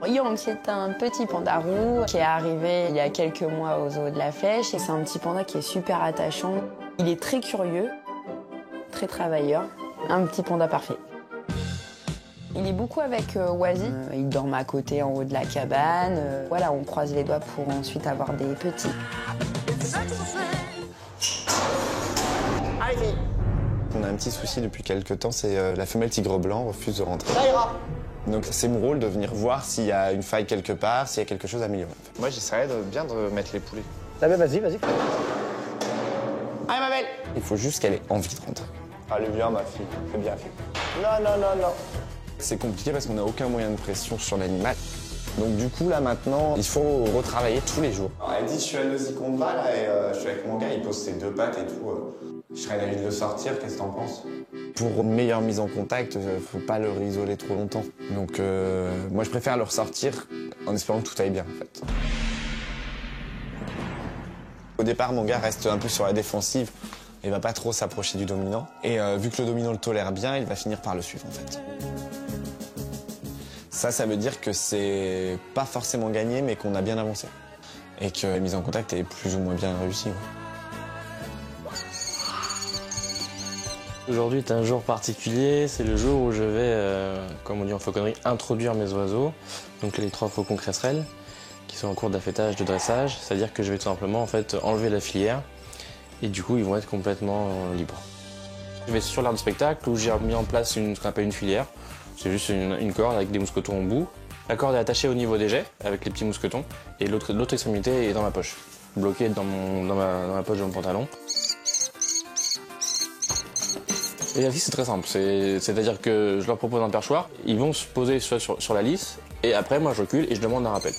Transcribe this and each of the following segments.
Yom, c'est un petit panda roux qui est arrivé il y a quelques mois au zoo de la Flèche. Et c'est un petit panda qui est super attachant. Il est très curieux, très travailleur. Un petit panda parfait. Il est beaucoup avec Oasis. Il dort à côté en haut de la cabane. Voilà, on croise les doigts pour ensuite avoir des petits. Allez. On a un petit souci depuis quelques temps, c'est la femelle tigre blanc refuse de rentrer. Ça ira. Donc c'est mon rôle de venir voir s'il y a une faille quelque part, s'il y a quelque chose à améliorer. Moi, j'essaierais bien de mettre les poulets. Ah ben vas-y. Allez ma belle. Il faut juste qu'elle ait envie de rentrer. Allez bien ma fille, c'est bien fait. Non. C'est compliqué parce qu'on n'a aucun moyen de pression sur l'animal. Donc du coup là maintenant, il faut retravailler tous les jours. Alors, elle dit je suis à Nosy Combat là et je suis avec mon gars, il pose ses deux pattes et tout. Je serais d'avis de le sortir, qu'est-ce que t'en penses? Pour une meilleure mise en contact, faut pas le isoler trop longtemps. Donc moi je préfère le ressortir en espérant que tout aille bien en fait. Au départ, mon gars reste un peu sur la défensive et va pas trop s'approcher du dominant. Et vu que le dominant le tolère bien, il va finir par le suivre en fait. Ça veut dire que c'est pas forcément gagné, mais qu'on a bien avancé. Et que la mise en contact est plus ou moins bien réussie. Ouais. Aujourd'hui est un jour particulier, c'est le jour où je vais, comme on dit en fauconnerie, introduire mes oiseaux. Donc les 3 faucons cresserelles, qui sont en cours d'affêtage, de dressage. C'est-à-dire que je vais tout simplement en fait, enlever la filière, et du coup ils vont être complètement libres. Je vais sur l'aire de spectacle où j'ai mis en place ce qu'on appelle une filière. C'est juste une corde avec des mousquetons au bout. La corde est attachée au niveau des jets avec les petits mousquetons et l'autre extrémité est dans ma poche, bloquée dans ma poche de mon pantalon. Et la vie c'est très simple, c'est-à-dire que je leur propose un perchoir, ils vont se poser sur la lisse et après moi je recule et je demande un rappel.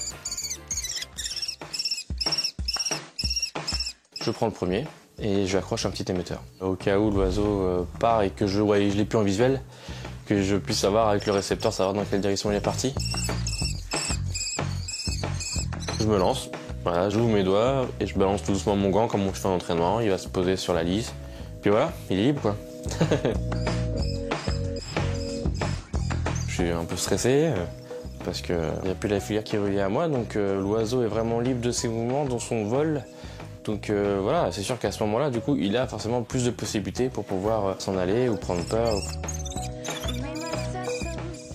Je prends le premier et je accroche un petit émetteur. Au cas où l'oiseau part et que je l'ai plus en visuel, que je puisse savoir avec le récepteur, savoir dans quelle direction il est parti. Je me lance, voilà, j'ouvre mes doigts et je balance tout doucement mon gant comme je fais en entraînement, il va se poser sur la lisse. Puis voilà, il est libre quoi. Je suis un peu stressé parce qu'il n'y a plus la filière qui est reliée à moi, donc l'oiseau est vraiment libre de ses mouvements, dans son vol. Donc voilà, c'est sûr qu'à ce moment-là, du coup, il a forcément plus de possibilités pour pouvoir s'en aller ou prendre peur.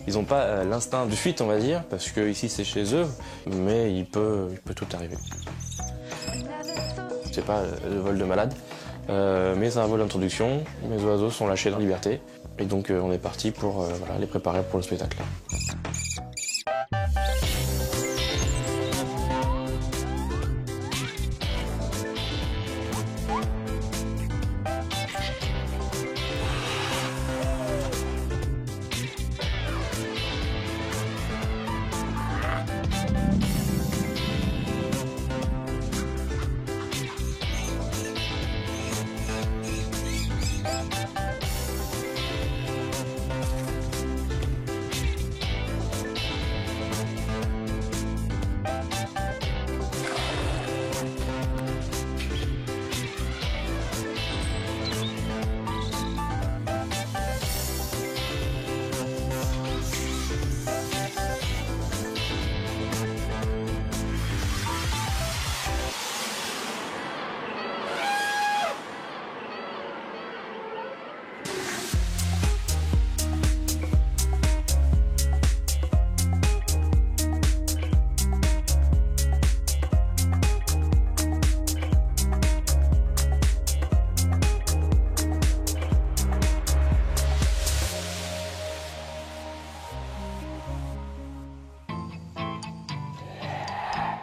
Ils n'ont pas l'instinct de fuite, on va dire, parce que ici c'est chez eux, mais il peut tout arriver. C'est pas le vol de malade, mais c'est un vol d'introduction. Mes oiseaux sont lâchés dans la liberté, et donc on est parti pour voilà, les préparer pour le spectacle.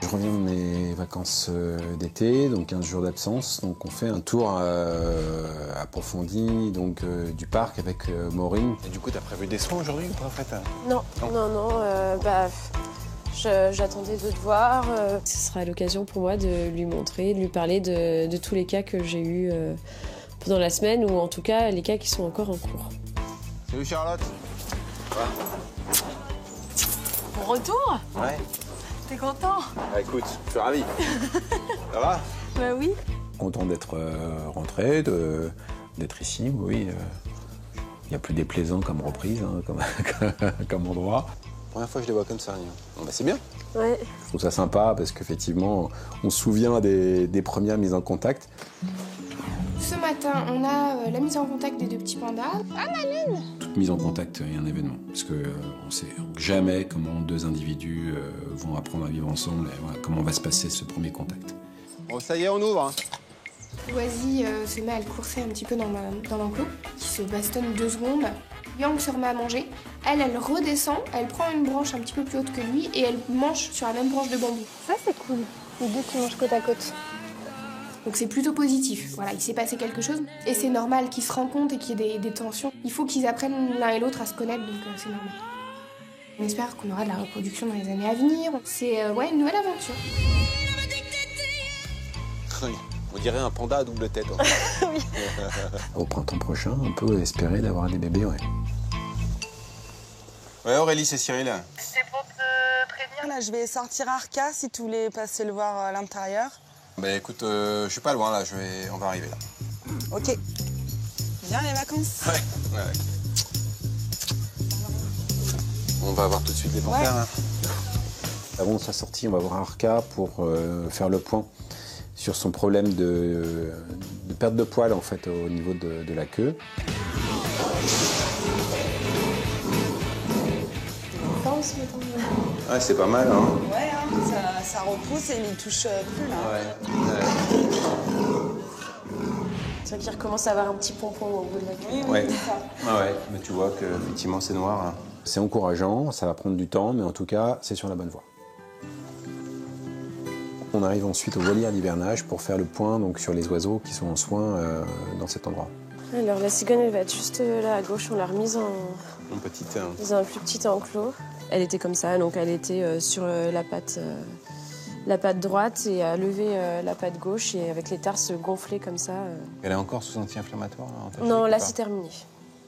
Je reviens de mes vacances d'été, donc 15 jours d'absence. Donc on fait un tour approfondi donc, du parc avec Maureen. Et du coup, t'as prévu des soins aujourd'hui ou pas en fait? Non. J'attendais de te voir. Ce sera l'occasion pour moi de lui montrer, de lui parler de tous les cas que j'ai eus pendant la semaine, ou en tout cas les cas qui sont encore en cours. Salut Charlotte. Bon retour? Ouais. T'es content? Ah, écoute, je suis ravi. Ça va? Bah oui. Content d'être rentré, d'être ici, oui. Il n'y a plus déplaisant comme reprise, hein, comme endroit. Première fois que je les vois comme ça. Bon, bah, c'est bien. Ouais. Je trouve ça sympa parce qu'effectivement, on se souvient des premières mises en contact. Ce matin, on a la mise en contact des deux petits pandas. Toute mise en contact est un événement. Parce qu'on ne sait jamais comment deux individus vont apprendre à vivre ensemble et voilà, comment va se passer ce premier contact. Bon, ça y est, on ouvre. Hein. Loisy se met à le courser un petit peu dans l'enclos, qui se bastonne 2 secondes. Yang se remet à manger. Elle redescend, elle prend une branche un petit peu plus haute que lui et elle mange sur la même branche de bambou. Ça, c'est cool. Les deux qui mangent côte à côte. Donc c'est plutôt positif. Voilà, il s'est passé quelque chose. Et c'est normal qu'ils se rencontrent et qu'il y ait des tensions. Il faut qu'ils apprennent l'un et l'autre à se connaître, donc c'est normal. On espère qu'on aura de la reproduction dans les années à venir. C'est une nouvelle aventure. On dirait un panda à double tête. Hein. Oui. Au printemps prochain, on peut espérer d'avoir des bébés, ouais. Ouais, Aurélie, c'est Cyril. C'est pour te prévenir, là, je vais sortir à Arca si tu voulais passer le voir à l'intérieur. Bah écoute, je suis pas loin là, on va arriver là. Ok. Viens les vacances. Ouais. On va voir tout de suite les panthères. Hein. Avant sa sortie, on va voir Arca pour faire le point sur son problème de perte de poils en fait au niveau de la queue. Ouais, c'est pas mal, hein. Ouais, hein, ça repousse et il ne touche plus là. Ouais. C'est vrai qu'il recommence à avoir un petit pompon au bout de la queue. Oui, Ouais. c'est ça. Ouais, mais tu vois que effectivement c'est noir. Hein. C'est encourageant, ça va prendre du temps, mais en tout cas, c'est sur la bonne voie. On arrive ensuite au volière d'hivernage pour faire le point donc, sur les oiseaux qui sont en soins dans cet endroit. Alors la cigogne, elle va être juste là à gauche. On l'a remise Une petite. dans un plus petit enclos. Elle était comme ça, donc elle était sur la patte droite et a levé la patte gauche et avec les tarses gonflées comme ça. Elle est encore sous anti-inflammatoire là, Non, là c'est terminé.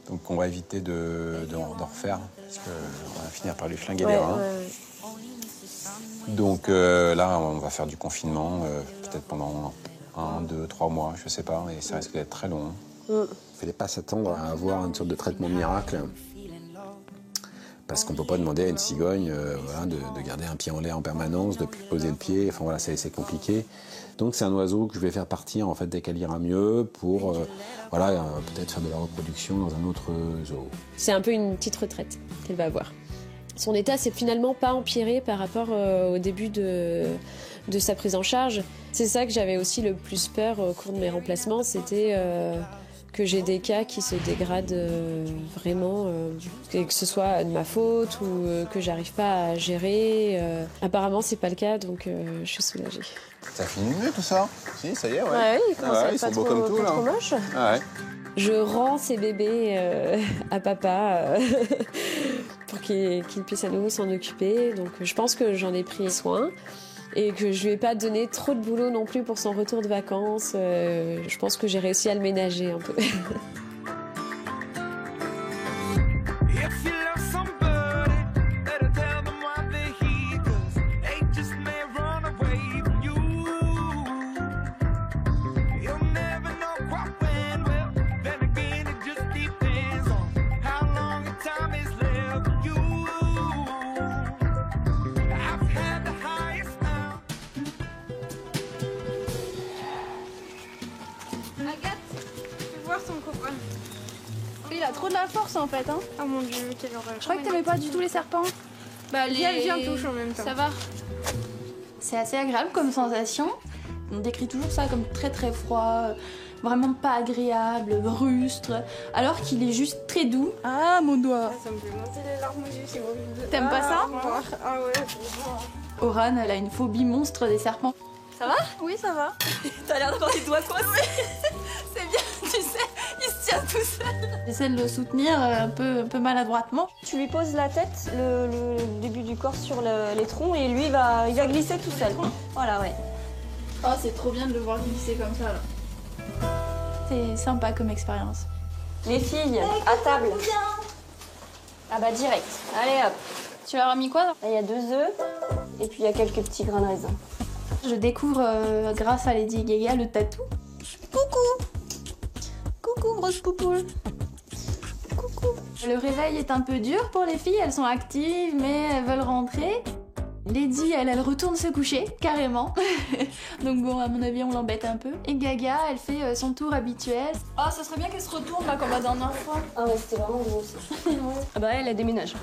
Donc on va éviter d'en refaire parce qu'on va finir par lui flinguer Ouais, les reins. ouais. Donc là, on va faire du confinement, peut-être pendant 1, 2, 3 mois, je sais pas, et ça risque d'être très long. Il ne fallait pas s'attendre à avoir une sorte de traitement miracle, parce qu'on ne peut pas demander à une cigogne voilà, de garder un pied en l'air en permanence, de poser le pied, enfin voilà, c'est compliqué. Donc c'est un oiseau que je vais faire partir en fait, dès qu'elle ira mieux pour peut-être faire de la reproduction dans un autre zoo. C'est un peu une petite retraite qu'elle va avoir. Son état s'est finalement pas empiré par rapport au début de sa prise en charge. C'est ça que j'avais aussi le plus peur au cours de mes remplacements, c'était que j'ai des cas qui se dégradent vraiment, que ce soit de ma faute ou que j'arrive pas à gérer. Apparemment, c'est pas le cas, donc je suis soulagée. Ça finit mieux tout ça? Si, ça y est, ouais. Ouais, il commence à être ils pas sont beaux trop, comme tout, pas là. trop moche. Ah ouais. Je rends ces bébés à papa pour qu'il puisse à nouveau s'en occuper. Donc je pense que j'en ai pris soin et que je lui ai pas donné trop de boulot non plus pour son retour de vacances. Je pense que j'ai réussi à le ménager un peu. Il a trop de la force en fait, hein. Oh mon dieu, quelle horreur. Je crois que t'aimais pas du tout les serpents. Bah, Viens, touche en même temps. Ça va. C'est assez agréable comme sensation. On décrit toujours ça comme très très froid, vraiment pas agréable, brustre, alors qu'il est juste très doux. Ah, mon doigt. Ça me fait monter les larmes aux yeux, c'est horrible. T'aimes pas ça? Ah ouais. Oran, elle a une phobie monstre des serpents. Ça va? Oui, ça va. T'as l'air d'avoir des doigts coincés. C'est bien, tu sais, il se tient tout seul. J'essaie de le soutenir un peu maladroitement. Tu lui poses la tête, le début du corps sur les troncs et lui il va glisser tout seul. Voilà, ouais. Oh, c'est trop bien de le voir glisser comme ça là. C'est sympa comme expérience. Les filles, à table. Ah bah direct. Allez hop. Tu leur as mis quoi? Là, il y a 2 œufs et puis il y a quelques petits grains de raisin. Je découvre grâce à Lady Gaga le tatou. Coucou! Coucou grosse poupoule! Coucou! Le réveil est un peu dur pour les filles, elles sont actives mais elles veulent rentrer. Lady, elle retourne se coucher, carrément. Donc bon, à mon avis, on l'embête un peu. Et Gaga, elle fait son tour habituel. Ah, ça serait bien qu'elle se retourne là comme la dernière fois. Ah ouais, c'était vraiment gros aussi. Ouais. Ah bah elle déménage.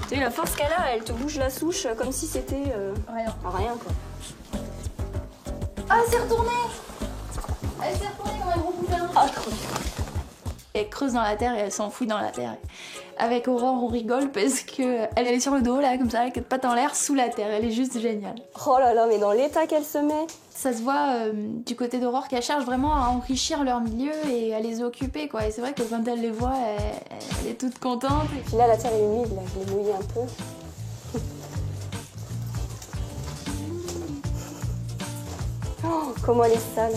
Tu sais, la force qu'elle a, elle te bouge la souche comme si c'était rien quoi. Ah, elle s'est retournée. Elle s'est retournée comme un gros poulain. Ah, trop bien. Elle creuse dans la terre et elle s'enfouit dans la terre. Avec Aurore, on rigole parce que elle est sur le dos là, comme ça, avec les pattes en l'air sous la terre. Elle est juste géniale. Oh là là, mais dans l'état qu'elle se met. Ça se voit du côté d'Aurore qu'elle cherche vraiment à enrichir leur milieu et à les occuper quoi. Et c'est vrai que quand elle les voit, elle est toute contente. Et puis là, la terre est humide, là, je l'ai mouillée un peu. Oh, comment elle est sale.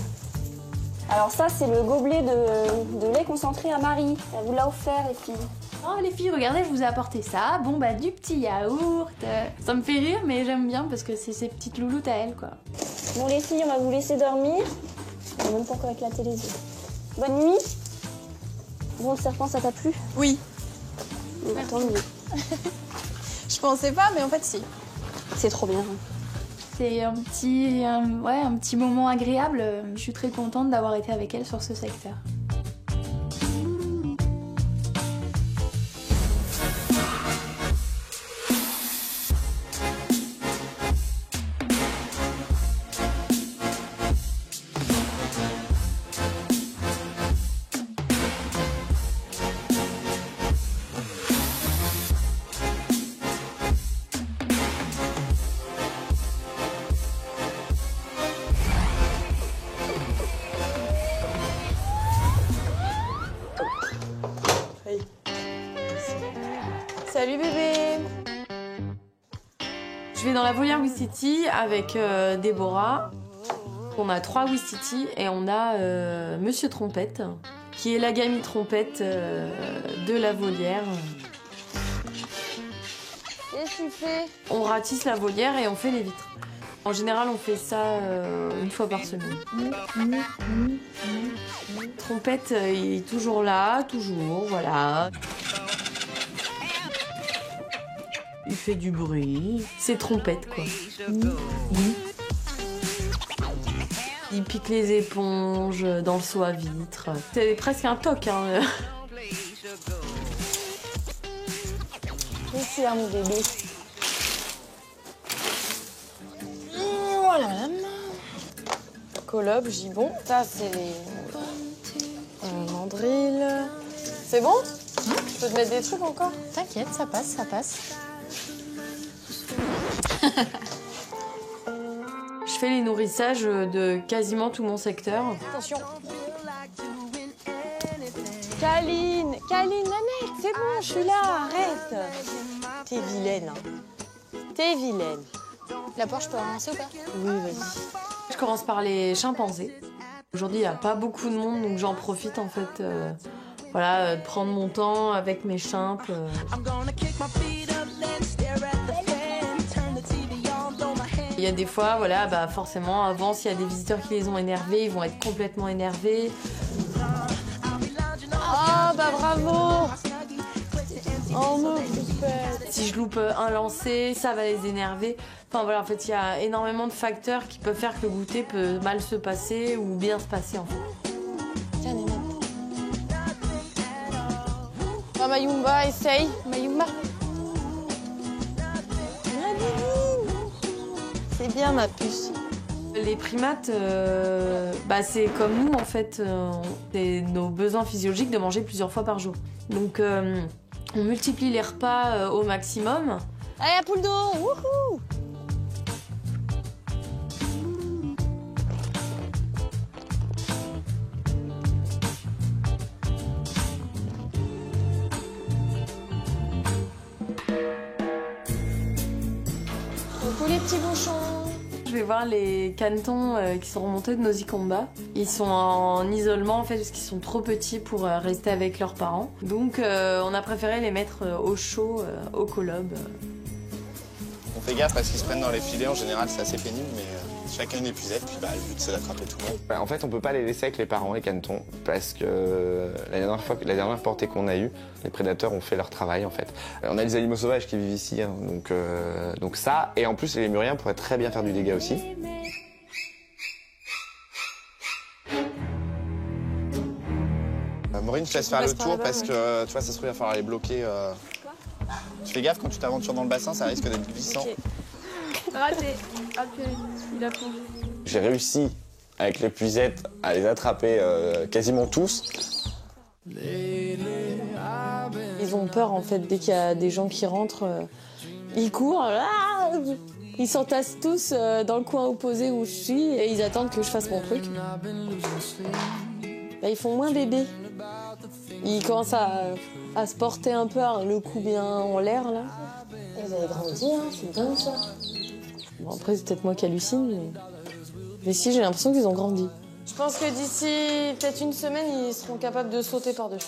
Alors ça, c'est le gobelet de lait concentré à Marie. Elle vous l'a offert, les filles. Oh les filles, regardez, je vous ai apporté ça. Bon bah du petit yaourt. Ça me fait rire, mais j'aime bien parce que c'est ses petites louloutes à elle quoi. Bon les filles, on va vous laisser dormir. On va même pas encore éclater les yeux. Bonne nuit. Bon, le serpent, ça t'a plu? Oui. Bon, bah, tant mieux. Je pensais pas, mais en fait si. C'est trop bien. C'est un petit moment agréable. Je suis très contente d'avoir été avec elle sur ce secteur. Salut bébé. Je vais dans la volière Ouistiti avec Déborah. On a 3 Ouistiti et on a Monsieur Trompette, qui est la gamine trompette de la volière. Qu'est-ce que tu fais? On ratisse la volière et on fait les vitres. En général, on fait ça une fois par semaine. Trompette, il est toujours là, toujours, voilà. Il fait du bruit. C'est Trompette, quoi. Il pique les éponges dans le seau à vitre. C'est presque un toc, hein. Qu'est-ce qu'il y a, mon bébé? Voilà, madame. Colob, gibon. Ça, c'est les mandrilles. C'est bon? Je peux te mettre des trucs encore? T'inquiète, ça passe, ça passe. Je fais les nourrissages de quasiment tout mon secteur. Attention. Caline, Nanette, c'est bon, je suis là, arrête. T'es vilaine. T'es vilaine. La poire, je peux avancer ou pas? Oui, vas-y. Je commence par les chimpanzés. Aujourd'hui, il n'y a pas beaucoup de monde, donc j'en profite en fait. Voilà, de prendre mon temps avec mes chimps. Il y a des fois, voilà, bah forcément, avant, s'il y a des visiteurs qui les ont énervés, ils vont être complètement énervés. Ah, bah bravo. Oh, mon poupette. Si je loupe un lancer, ça va les énerver. Enfin voilà, en fait, il y a énormément de facteurs qui peuvent faire que le goûter peut mal se passer ou bien se passer en fait. Tiens, Nénette. Oh, Mayumba, essaye. Mayumba. C'est bien, ma puce. Les primates, bah, c'est comme nous en fait, c'est nos besoins physiologiques de manger plusieurs fois par jour. Donc on multiplie les repas au maximum. Allez, la poule d'eau, wouhou! Coucou les petits bouchons. Je vais voir les canetons qui sont remontés de Nosicomba. Ils sont en isolement en fait parce qu'ils sont trop petits pour rester avec leurs parents. Donc on a préféré les mettre au chaud, au colob. On fait gaffe parce qu'ils se prennent dans les filets, en général c'est assez pénible, mais Chacun une épuisette, puis le but c'est d'attraper tout le monde. En fait, on peut pas les laisser avec les parents, les canetons, parce que la dernière portée qu'on a eue, les prédateurs ont fait leur travail en fait. On a des animaux sauvages qui vivent ici, hein, donc ça, et en plus les lémuriens pourraient très bien faire du dégât aussi. Maureen, je te laisse faire le tour parce que tu vois, ça se trouve, il va falloir les bloquer. Tu fais gaffe quand tu t'aventures dans le bassin, ça risque d'être glissant. Okay. Raté. Ah, il a plongé. J'ai réussi avec l'épuisette à les attraper quasiment tous. Ils ont peur en fait, dès qu'il y a des gens qui rentrent, ils courent, ils s'entassent tous dans le coin opposé où je suis et ils attendent que je fasse mon truc. Là, ils font moins bébé. Ils commencent à se porter un peu, le cou bien en l'air là. Et vous avez grandi, hein, c'est dingue ça. Bon, après, c'est peut-être moi qui hallucine, mais si, j'ai l'impression qu'ils ont grandi. Je pense que d'ici peut-être une semaine, ils seront capables de sauter par-dessus.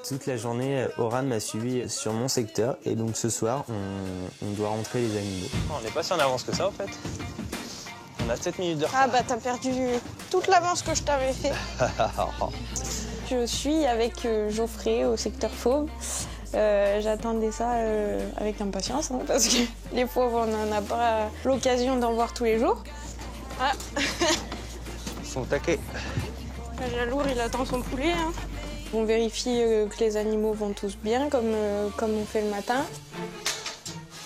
Toute la journée, Oran m'a suivi sur mon secteur et donc ce soir, on doit rentrer les animaux. On n'est pas si en avance que ça, en fait. On a 7 minutes de retard. Ah bah t'as perdu toute l'avance que je t'avais fait. Je suis avec Geoffrey au secteur fauve. J'attendais ça avec impatience, hein, parce que les pauvres, on n'en a pas l'occasion d'en voir tous les jours. Ah. Ils sont taqués. Jalour, il attend son poulet. Hein. On vérifie que les animaux vont tous bien, comme on fait le matin.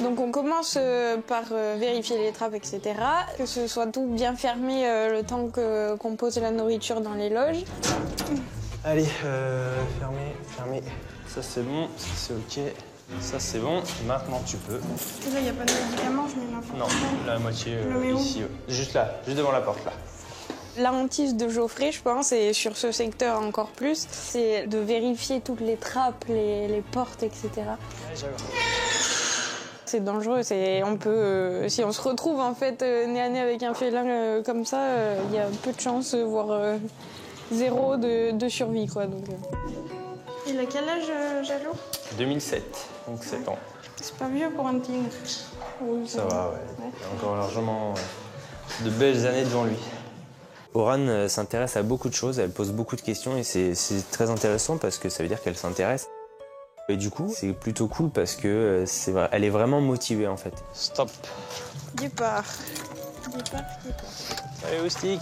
Donc on commence par vérifier les trappes, etc. Que ce soit tout bien fermé le temps qu'on pose la nourriture dans les loges. Allez, fermé. Ça c'est bon, ça c'est ok. Ça c'est bon, maintenant tu peux. Et là, il n'y a pas de médicaments, je mets n'importe. Non, la moitié ici. Juste là, juste devant la porte là. La hantise de Geoffrey, je pense, et sur ce secteur encore plus, c'est de vérifier toutes les trappes, les portes, etc. C'est dangereux, on peut, si on se retrouve en fait nez à nez avec un félin comme ça, il y a peu de chances, voire zéro de survie, quoi. Donc, Il a quel âge, Jalour ? 2007, donc 7 ans. C'est pas vieux pour un tigre. Oui, ça va, ouais. Il a encore largement de belles années devant lui. Oran s'intéresse à beaucoup de choses, elle pose beaucoup de questions et c'est très intéressant parce que ça veut dire qu'elle s'intéresse. Et du coup, c'est plutôt cool parce que elle est vraiment motivée en fait. Stop. Départ. Allez, au stick.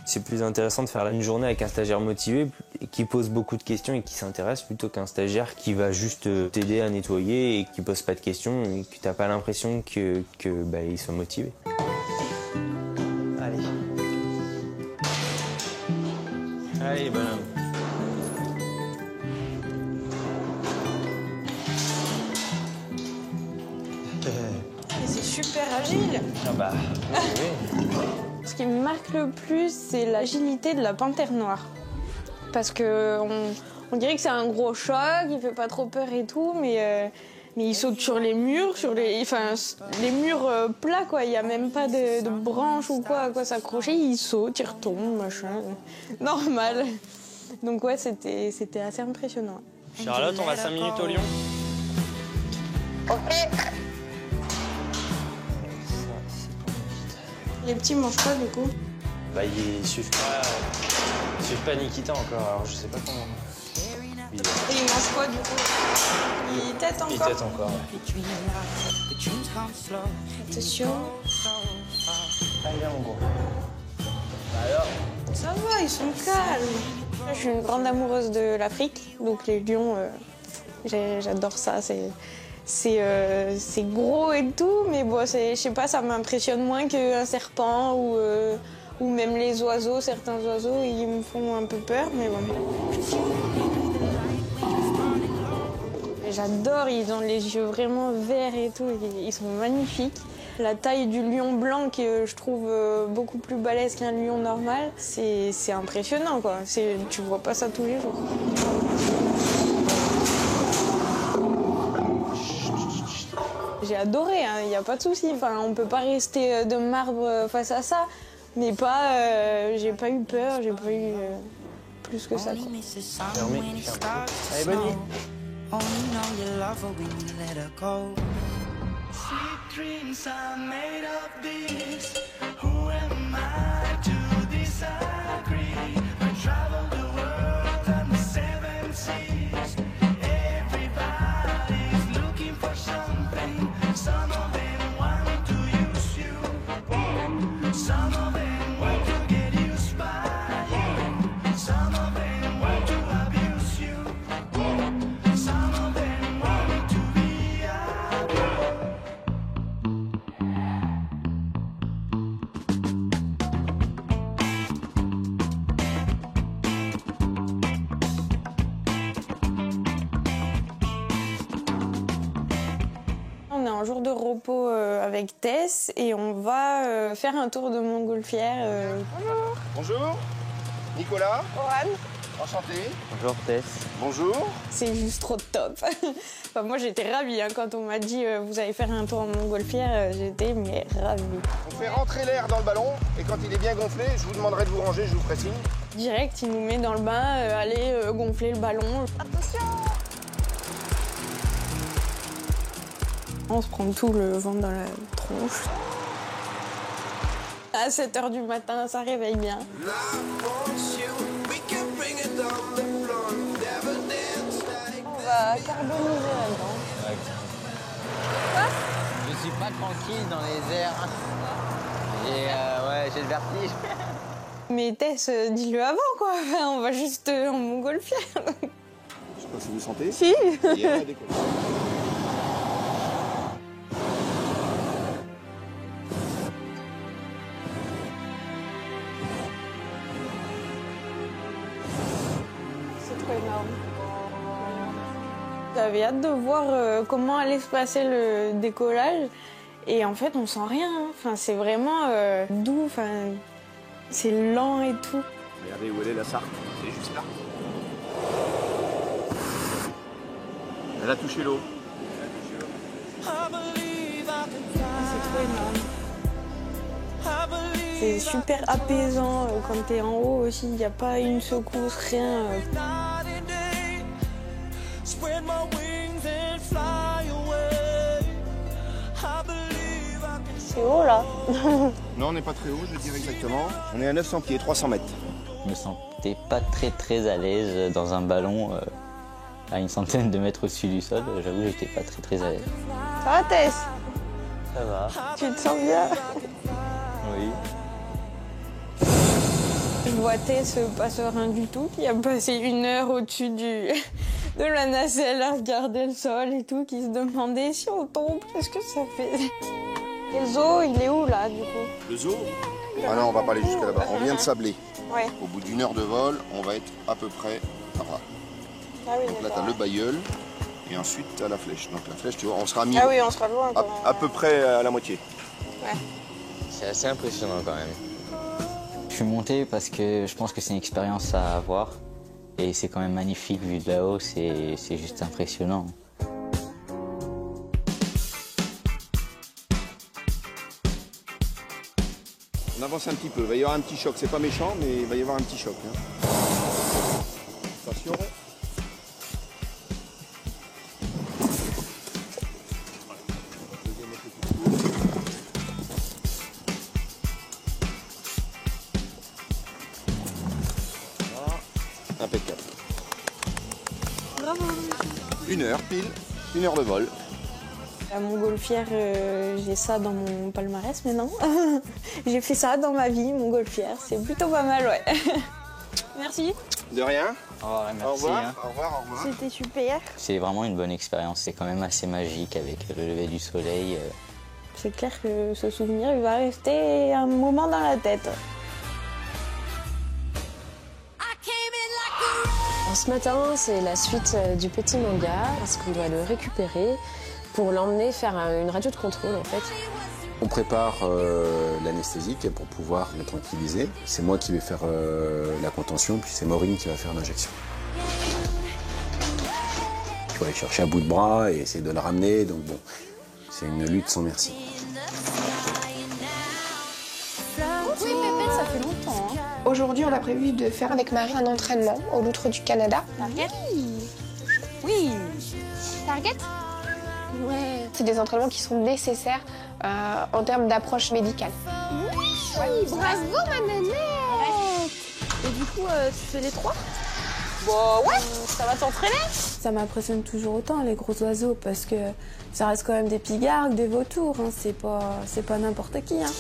C'est plus intéressant de faire une journée avec un stagiaire motivé qui pose beaucoup de questions et qui s'intéresse plutôt qu'un stagiaire qui va juste t'aider à nettoyer et qui pose pas de questions et que t'as pas l'impression qu'il soit motivé. Allez. Allez, bonhomme. Et c'est super agile. Ah bah, oui. Ce qui me marque le plus, c'est l'agilité de la panthère noire. Parce que on dirait que c'est un gros choc, il fait pas trop peur et tout, mais il saute sur les murs, les murs plats, quoi. Il n'y a même pas de branches ou quoi à quoi s'accrocher. Il saute, il retombe, machin. Normal. Donc ouais, c'était assez impressionnant. Charlotte, on va 5 minutes au lion. Ok. Les petits mangent quoi du coup? Bah ils suivent pas Nikita encore, alors je sais pas comment. Et ils mangent quoi du coup? Ils têtent encore? Ils têtent encore, ouais. Attention. Allez viens mon gros. Alors? Ça va, ils sont calmes. Je suis une grande amoureuse de l'Afrique, donc les lions, J'adore ça. C'est gros et tout, mais bon, je sais pas, ça m'impressionne moins qu'un serpent ou même les oiseaux. Certains oiseaux, ils me font un peu peur, mais bon. J'adore, ils ont les yeux vraiment verts et tout, ils sont magnifiques. La taille du lion blanc que je trouve beaucoup plus balèze qu'un lion normal, c'est impressionnant quoi. Tu vois pas ça tous les jours. J'ai adoré, il n'y a pas de souci. Enfin, on peut pas rester de marbre face à ça, mais pas. J'ai pas eu peur, j'ai pas eu plus que ça. Quoi. Allez, bonne nuit. On est en jour de repos avec Tess et on va faire un tour de montgolfière. Bonjour. Bonjour. Nicolas. Oran. Enchanté. Bonjour Tess. Bonjour. C'est juste trop top. Enfin, moi j'étais ravie quand on m'a dit vous allez faire un tour en montgolfière, j'étais mais ravie. On fait rentrer l'air dans le ballon et quand il est bien gonflé, je vous demanderai de vous ranger, je vous ferai signe. Direct, il nous met dans le bain, allez gonfler le ballon. Attention! On se prend tout le vent dans la tronche. À 7h du matin, ça réveille bien. On va carboniser là-dedans. Quoi? Je suis pas tranquille dans les airs. Ouais, j'ai le vertige. Mais Tess, dis-le avant quoi. Enfin, on va juste en montgolfière. Je sais pas si vous sentez. Si. J'avais hâte de voir comment allait se passer le décollage et en fait on sent rien. Enfin, c'est vraiment doux, enfin, c'est lent et tout. Regardez où elle est la Sarthe, c'est juste là. Elle a touché l'eau. C'est trop énorme. C'est super apaisant quand t'es en haut aussi, il n'y a pas une secousse, rien. C'est haut là. Non, on n'est pas très haut, je dirais exactement. On est à 900 pieds, 300 mètres. Je me sentais pas très à l'aise dans un ballon à une centaine de mètres au-dessus du sol. J'avoue, j'étais pas très à l'aise. Ça va Tess? Ça va. Tu te sens bien? Oui. Je vois Tess pas serein du tout, qui a passé 1 heure au-dessus de la nacelle à regarder le sol et tout, qui se demandait si on tombe, qu'est-ce que ça fait? Et le zoo, il est où là du coup? Le zoo? Ah non, on va pas aller jusqu'à là-bas. On vient de Sablé. Ouais. Au bout d'1 heure de vol, on va être à peu près par là. Ah oui, donc là, tu as le bailleul et ensuite tu as la flèche. Donc la flèche, tu vois, on sera mis ah oui, on sera loin quand même. À peu près à la moitié. Ouais. C'est assez impressionnant quand même. Je suis monté parce que je pense que c'est une expérience à avoir et c'est quand même magnifique vu de là-haut, c'est juste impressionnant. On avance un petit peu, il va y avoir un petit choc, c'est pas méchant, mais il va y avoir un petit choc. Hein. Attention. Impeccable. Bravo. 1 heure pile, 1 heure de vol. La montgolfière, j'ai ça dans mon palmarès maintenant. J'ai fait ça dans ma vie, montgolfière. C'est plutôt pas mal, ouais. Merci. De rien. Au revoir, merci. Au revoir, hein. au revoir, au revoir. C'était super. C'est vraiment une bonne expérience. C'est quand même assez magique avec le lever du soleil. C'est clair que ce souvenir, il va rester un moment dans la tête. Ce matin, c'est la suite du petit manga, parce qu'on doit le récupérer pour l'emmener faire une radio de contrôle, en fait. On prépare l'anesthésique pour pouvoir le tranquilliser. C'est moi qui vais faire la contention, puis c'est Maureen qui va faire l'injection. Il faut aller chercher à bout de bras et essayer de le ramener, donc bon, c'est une lutte sans merci. Oui, Pépette, ça fait longtemps. Aujourd'hui, on a prévu de faire avec Marie un entraînement au Loutre du Canada. Target. Oui. Target? Ouais. C'est des entraînements qui sont nécessaires en termes d'approche médicale. Oui, bravo ma nanette. Et du coup, tu fais les 3? Bah ouais, ça va t'entraîner. Ça m'impressionne toujours autant les gros oiseaux parce que ça reste quand même des pigargues, des vautours, hein. C'est pas n'importe qui. Hein.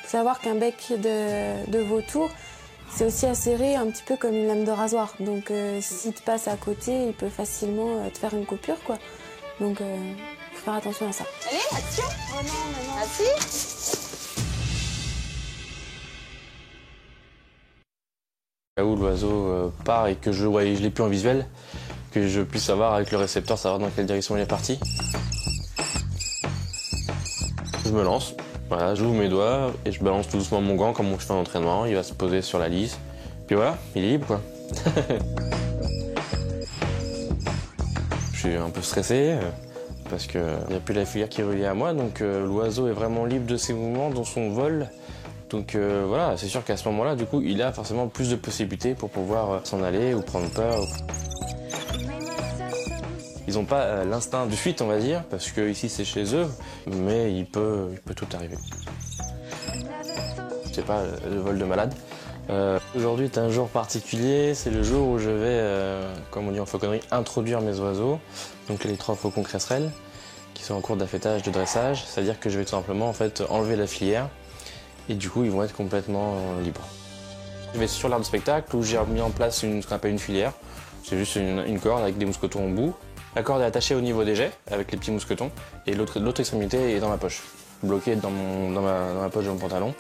Faut savoir qu'un bec de vautour, c'est aussi acéré un petit peu comme une lame de rasoir. Donc s'il te passe à côté, il peut facilement te faire une coupure, quoi. Donc faut faire attention à ça. Allez, action. Oh non, non. Assis. Là où l'oiseau part et que je l'ai plus en visuel, que je puisse savoir avec le récepteur, savoir dans quelle direction il est parti. Je me lance, voilà, j'ouvre mes doigts et je balance tout doucement mon gant comme je fais un entraînement, il va se poser sur la lisse. Puis voilà, il est libre quoi. Je suis un peu stressé parce qu'il n'y a plus la filière qui est reliée à moi, donc l'oiseau est vraiment libre de ses mouvements, dans son vol. Donc voilà, c'est sûr qu'à ce moment-là, du coup, il a forcément plus de possibilités pour pouvoir s'en aller ou prendre peur. Ils n'ont pas l'instinct de fuite, on va dire, parce que ici c'est chez eux, mais il peut tout arriver. C'est pas le vol de malade. Aujourd'hui est un jour particulier, c'est le jour où je vais, comme on dit en fauconnerie, introduire mes oiseaux, donc les 3 faucons cresserelles, qui sont en cours d'affêtage, de dressage, c'est-à-dire que je vais tout simplement en fait enlever la filière. Et du coup, ils vont être complètement libres. Je vais sur l'aire de spectacle où j'ai mis en place ce qu'on appelle une filière. C'est juste une corde avec des mousquetons au bout. La corde est attachée au niveau des jets avec les petits mousquetons et l'autre extrémité est dans ma poche, bloquée dans ma poche de mon pantalon.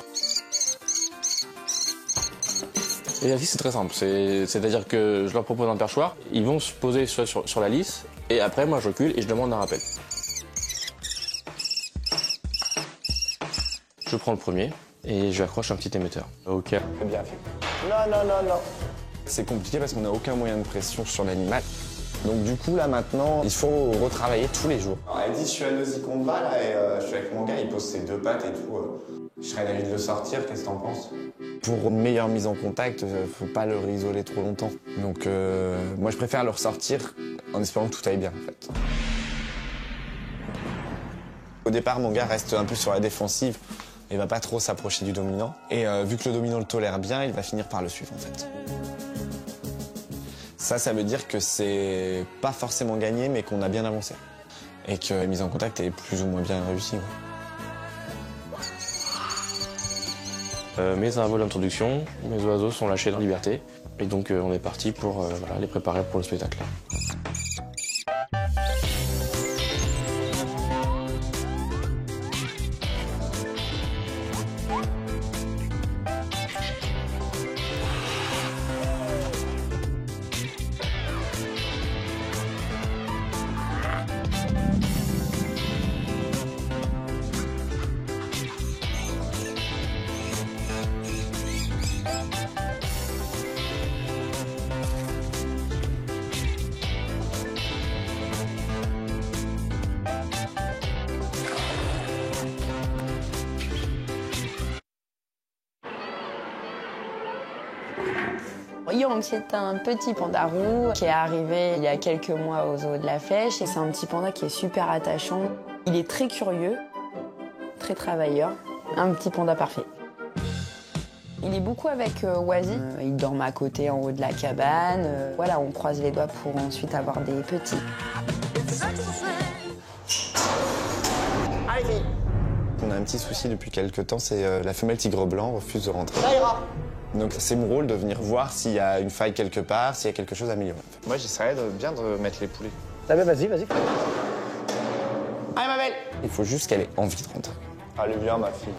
Et la vie, c'est très simple. C'est-à-dire que je leur propose un perchoir, ils vont se poser sur la lisse et après, moi, je recule et je demande un rappel. Je prends le premier. Et je accroche un petit émetteur. Ok. Très bien fait. Non, non, non, non. C'est compliqué parce qu'on n'a aucun moyen de pression sur l'animal. Donc du coup, là, maintenant, il faut retravailler tous les jours. Alors, elle dit, je suis à Nosy-Combat, là, et je suis avec mon gars, il pose ses 2 pattes et tout. Je serais d'avis de le sortir, qu'est-ce que t'en penses? Pour une meilleure mise en contact, faut pas le réisoler trop longtemps. Donc moi, je préfère le ressortir en espérant que tout aille bien, en fait. Au départ, mon gars reste un peu sur la défensive. Il va pas trop s'approcher du dominant. Et vu que le dominant le tolère bien, il va finir par le suivre en fait. Ça veut dire que c'est pas forcément gagné, mais qu'on a bien avancé. Et que la mise en contact est plus ou moins bien réussie. Ouais. Mais c'est un vol d'introduction, mes oiseaux sont lâchés en liberté. Et donc on est parti pour voilà, les préparer pour le spectacle. Young, c'est un petit panda roux qui est arrivé il y a quelques mois au zoo de la Flèche et c'est un petit panda qui est super attachant. Il est très curieux, très travailleur, un petit panda parfait. Il est beaucoup avec Oasis, il dort à côté en haut de la cabane. Voilà, on croise les doigts pour ensuite avoir des petits. Allez, qu'on a un petit souci depuis quelques temps, c'est la femelle tigre blanc refuse de rentrer. Ça ira. Donc c'est mon rôle de venir voir s'il y a une faille quelque part, s'il y a quelque chose à améliorer. Moi j'essaierais bien de mettre les poulets. Ah ben vas-y. Allez ma belle. Il faut juste qu'elle ait envie de rentrer. Allez viens ma fille.